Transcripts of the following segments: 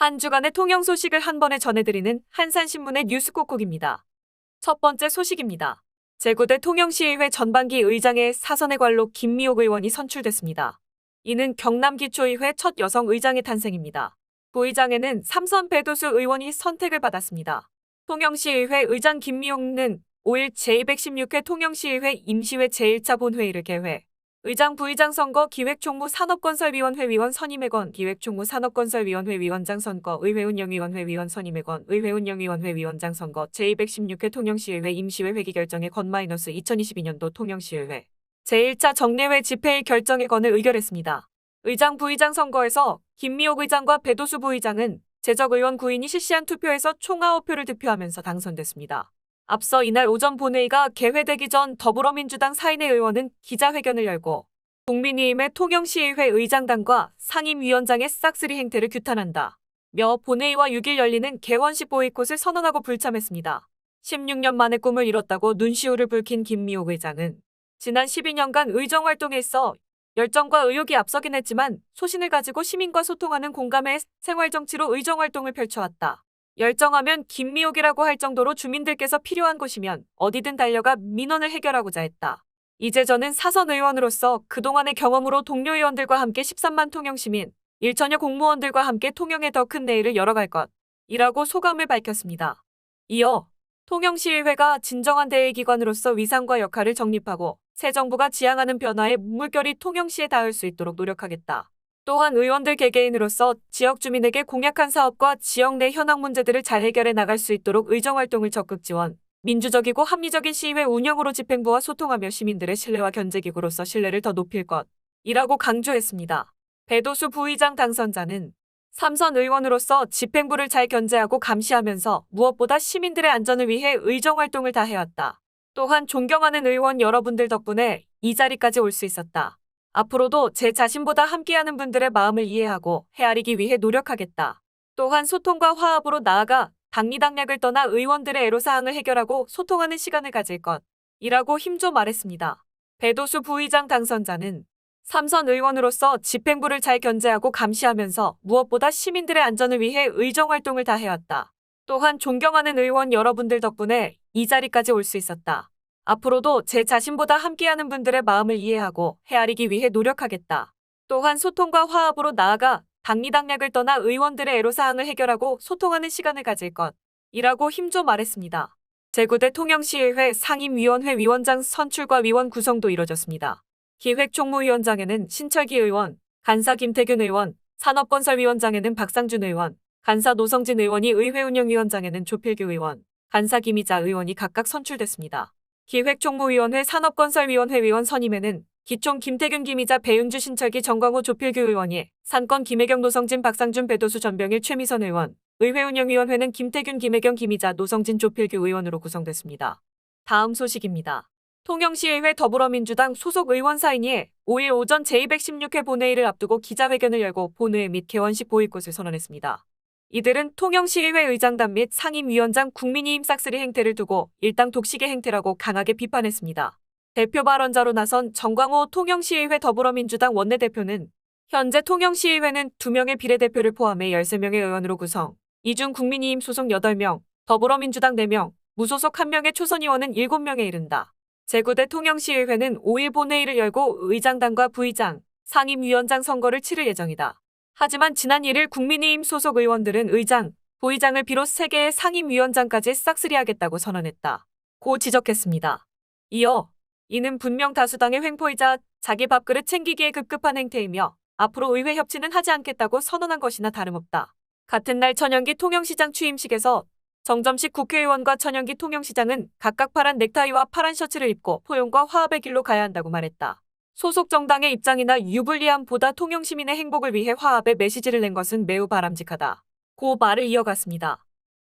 한 주간의 통영 소식을 한 번에 전해드리는 한산신문의 뉴스 콕콕입니다. 첫 번째 소식입니다. 제9대 통영시의회 전반기 의장의 사선의 관로 김미옥 의원이 선출됐습니다. 이는 경남기초의회 첫 여성 의장의 탄생입니다. 부의장에는 삼선 배도수 의원이 선택을 받았습니다. 통영시의회 의장 김미옥는 5일 제216회 통영시의회 임시회 제1차 본회의를 개회. 의장 부의장 선거 기획총무 산업건설위원회 위원 선임의 건 기획총무 산업건설위원회 위원장 선거 의회운영위원회 위원 선임의 건 의회운영위원회 위원장 선거 제216회 통영시의회 임시회 회기 결정의 건 -2022년도 통영시의회 제1차 정례회 집회의 결정의 건을 의결했습니다. 의장 부의장 선거에서 김미옥 의장과 배도수 부의장은 재적의원 9인이 실시한 투표에서 총 9표를 득표하면서 당선됐습니다. 앞서 이날 오전 본회의가 개회되기 전 더불어민주당 4인의 의원은 기자회견을 열고 국민의힘의 통영시의회 의장단과 상임위원장의 싹쓸이 행태를 규탄한다. 며 본회의와 6일 열리는 개원식 보이콧을 선언하고 불참했습니다. 16년 만에 꿈을 이뤘다고 눈시울을 붉힌 김미옥 의장은 지난 12년간 의정활동에 있어 열정과 의욕이 앞서긴 했지만 소신을 가지고 시민과 소통하는 공감의 생활정치로 의정활동을 펼쳐왔다. 열정하면 김미옥이라고 할 정도로 주민들께서 필요한 곳이면 어디든 달려가 민원을 해결하고자 했다. 이제 저는 사선 의원으로서 그동안의 경험으로 동료 의원들과 함께 13만 통영시민, 1천여 공무원들과 함께 통영의 더 큰 내일을 열어갈 것이라고 소감을 밝혔습니다. 이어 통영시의회가 진정한 대의기관으로서 위상과 역할을 정립하고 새 정부가 지향하는 변화의 물결이 통영시에 닿을 수 있도록 노력하겠다. 또한 의원들 개개인으로서 지역 주민에게 공약한 사업과 지역 내 현황 문제들을 잘 해결해 나갈 수 있도록 의정활동을 적극 지원, 민주적이고 합리적인 시의회 운영으로 집행부와 소통하며 시민들의 신뢰와 견제기구로서 신뢰를 더 높일 것이라고 강조했습니다. 배도수 부의장 당선자는 삼선 의원으로서 집행부를 잘 견제하고 감시하면서 무엇보다 시민들의 안전을 위해 의정활동을 다 해왔다. 또한 존경하는 의원 여러분들 덕분에 이 자리까지 올 수 있었다. 앞으로도 제 자신보다 함께하는 분들의 마음을 이해하고 헤아리기 위해 노력하겠다. 또한 소통과 화합으로 나아가 당리당략을 떠나 의원들의 애로사항을 해결하고 소통하는 시간을 가질 것이라고 힘줘 말했습니다. 배도수 부의장 당선자는 삼선 의원으로서 집행부를 잘 견제하고 감시하면서 무엇보다 시민들의 안전을 위해 의정활동을 다 해왔다. 또한 존경하는 의원 여러분들 덕분에 이 자리까지 올 수 있었다. 앞으로도 제 자신보다 함께하는 분들의 마음을 이해하고 헤아리기 위해 노력하겠다. 또한 소통과 화합으로 나아가 당리당략을 떠나 의원들의 애로사항을 해결하고 소통하는 시간을 가질 것이라고 힘줘 말했습니다. 제9대 통영시의회 상임위원회 위원장 선출과 위원 구성도 이뤄졌습니다. 기획총무위원장에는 신철기 의원, 간사 김태균 의원, 산업건설위원장에는 박상준 의원, 간사 노성진 의원이 의회운영위원장에는 조필규 의원, 간사 김희자 의원이 각각 선출됐습니다. 기획총무위원회 산업건설위원회 위원 선임에는 기총 김태균 김희자 배은주 신철기 정광호 조필규 의원이 산건 김혜경 노성진 박상준 배도수 전병일 최미선 의원, 의회운영위원회는 김태균 김혜경 김희자 노성진 조필규 의원으로 구성됐습니다. 다음 소식입니다. 통영시의회 더불어민주당 소속 의원 4인이 5일 오전 제216회 본회의를 앞두고 기자회견을 열고 본회의 및 개원식 보이콧을 선언했습니다. 이들은 통영시의회 의장단 및 상임위원장 국민의힘 싹쓸이 행태를 두고 일당 독식의 행태라고 강하게 비판했습니다. 대표 발언자로 나선 정광호 통영시의회 더불어민주당 원내대표는 현재 통영시의회는 2명의 비례대표를 포함해 13명의 의원으로 구성, 이 중 국민의힘 소속 8명, 더불어민주당 4명, 무소속 1명의 초선의원은 7명에 이른다. 제9대 통영시의회는 5일 본회의를 열고 의장단과 부의장, 상임위원장 선거를 치를 예정이다. 하지만 지난 1일 국민의힘 소속 의원들은 의장, 부의장을 비롯 3개의 상임위원장까지 싹쓸이하겠다고 선언했다. 고 지적했습니다. 이어 이는 분명 다수당의 횡포이자 자기 밥그릇 챙기기에 급급한 행태이며 앞으로 의회 협치는 하지 않겠다고 선언한 것이나 다름없다. 같은 날 천연기 통영시장 취임식에서 정점식 국회의원과 천연기 통영시장은 각각 파란 넥타이와 파란 셔츠를 입고 포용과 화합의 길로 가야 한다고 말했다. 소속 정당의 입장이나 유불리함보다 통영시민의 행복을 위해 화합의 메시지를 낸 것은 매우 바람직하다. 고 말을 이어갔습니다.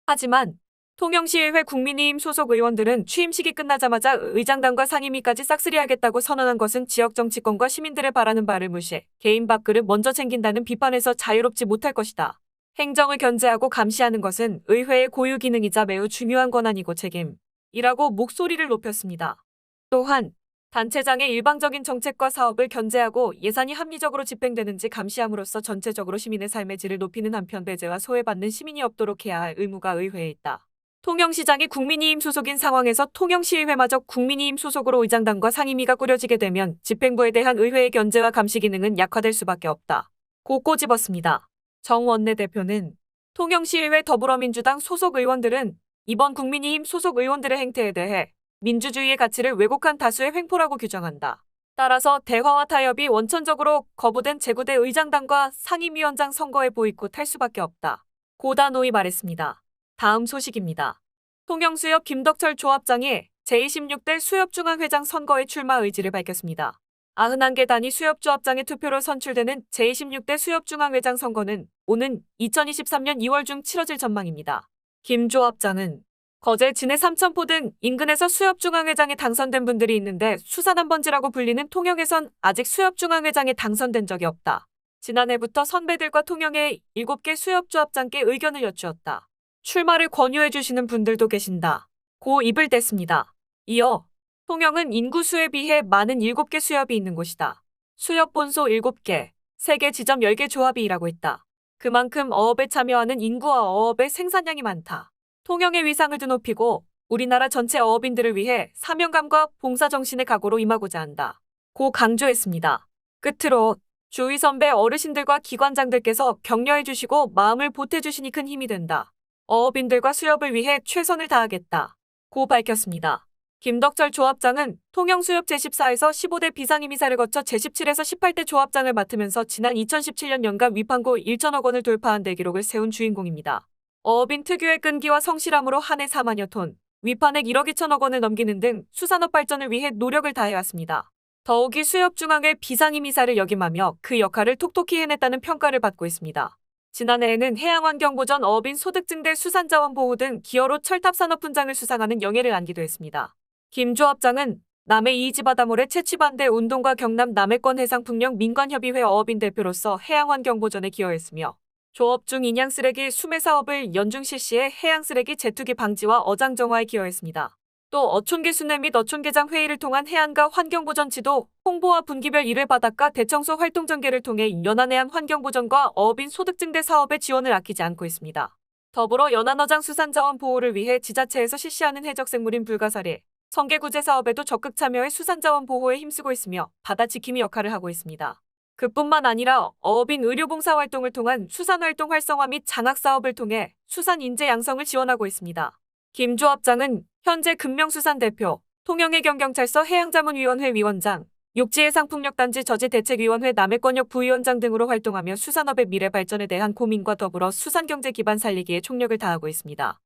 하지만 통영시의회 국민의힘 소속 의원들은 취임식이 끝나자마자 의장단과 상임위까지 싹쓸이하겠다고 선언한 것은 지역 정치권과 시민들의 바라는 바를 무시해 개인 밥그릇 먼저 챙긴다는 비판에서 자유롭지 못할 것이다. 행정을 견제하고 감시하는 것은 의회의 고유 기능이자 매우 중요한 권한이고 책임이라고 목소리를 높였습니다. 또한 단체장의 일방적인 정책과 사업을 견제하고 예산이 합리적으로 집행되는지 감시함으로써 전체적으로 시민의 삶의 질을 높이는 한편 배제와 소외받는 시민이 없도록 해야 할 의무가 의회에 있다. 통영시장이 국민의힘 소속인 상황에서 통영시의회마저 국민의힘 소속으로 의장단과 상임위가 꾸려지게 되면 집행부에 대한 의회의 견제와 감시 기능은 약화될 수밖에 없다. 고 꼬집었습니다. 정 원내대표는 통영시의회 더불어민주당 소속 의원들은 이번 국민의힘 소속 의원들의 행태에 대해 민주주의의 가치를 왜곡한 다수의 횡포라고 규정한다. 따라서 대화와 타협이 원천적으로 거부된 제9대 의장단과 상임위원장 선거에 보이콧할 수밖에 없다. 고단호히 말했습니다. 다음 소식입니다. 통영수협 김덕철 조합장이 제26대 수협중앙회장 선거에 출마 의지를 밝혔습니다. 91개 단위 수협조합장의 투표로 선출되는 제26대 수협중앙회장 선거는 오는 2023년 2월 중 치러질 전망입니다. 김 조합장은 거제 진해 삼천포 등 인근에서 수협중앙회장에 당선된 분들이 있는데 수산 한 번지라고 불리는 통영에선 아직 수협중앙회장에 당선된 적이 없다. 지난해부터 선배들과 통영의 7개 수협조합장께 의견을 여쭈었다. 출마를 권유해 주시는 분들도 계신다. 고 입을 댔습니다. 이어 통영은 인구수에 비해 많은 7개 수협이 있는 곳이다. 수협 본소 7개, 세계 지점 10개 조합이 일하고 있다. 그만큼 어업에 참여하는 인구와 어업의 생산량이 많다. 통영의 위상을 드높이고 우리나라 전체 어업인들을 위해 사명감과 봉사정신의 각오로 임하고자 한다. 고 강조했습니다. 끝으로 주위 선배 어르신들과 기관장들께서 격려해 주시고 마음을 보태 주시니 큰 힘이 된다. 어업인들과 수협을 위해 최선을 다하겠다. 고 밝혔습니다. 김덕철 조합장은 통영수협 제14에서 15대 비상임이사를 거쳐 제17에서 18대 조합장을 맡으면서 지난 2017년 연간 위판고 1천억 원을 돌파한 대기록을 세운 주인공입니다. 어업인 특유의 끈기와 성실함으로 한 해 4만여 톤, 위판액 1억 2천억 원을 넘기는 등 수산업 발전을 위해 노력을 다해왔습니다. 더욱이 수협중앙의 비상임이사를 역임하며 그 역할을 톡톡히 해냈다는 평가를 받고 있습니다. 지난해에는 해양환경보전 어업인 소득증대 수산자원보호 등 기여로 철탑산업훈장을 수상하는 영예를 안기도 했습니다. 김 조합장은 남해 이지바다모래 채취반대 운동과 경남 남해권 해상풍력 민관협의회 어업인 대표로서 해양환경보전에 기여했으며 조업 중 인양쓰레기 수매 사업을 연중 실시해 해양쓰레기 재투기 방지와 어장정화에 기여했습니다. 또 어촌계 순회 및 어촌계장 회의를 통한 해안가 환경보전 지도, 홍보와 분기별 1회 바닷가 대청소 활동 전개를 통해 연안해안 환경보전과 어업인 소득증대 사업에 지원을 아끼지 않고 있습니다. 더불어 연안어장 수산자원 보호를 위해 지자체에서 실시하는 해적생물인 불가사리, 성게구제 사업에도 적극 참여해 수산자원 보호에 힘쓰고 있으며 바다 지킴이 역할을 하고 있습니다. 그뿐만 아니라 어업인 의료봉사 활동을 통한 수산활동 활성화 및 장학사업을 통해 수산 인재 양성을 지원하고 있습니다. 김 조합장은 현재 금명수산 대표, 통영해경경찰서 해양자문위원회 위원장, 육지해상풍력단지 저지대책위원회 남해권역 부위원장 등으로 활동하며 수산업의 미래 발전에 대한 고민과 더불어 수산경제 기반 살리기에 총력을 다하고 있습니다.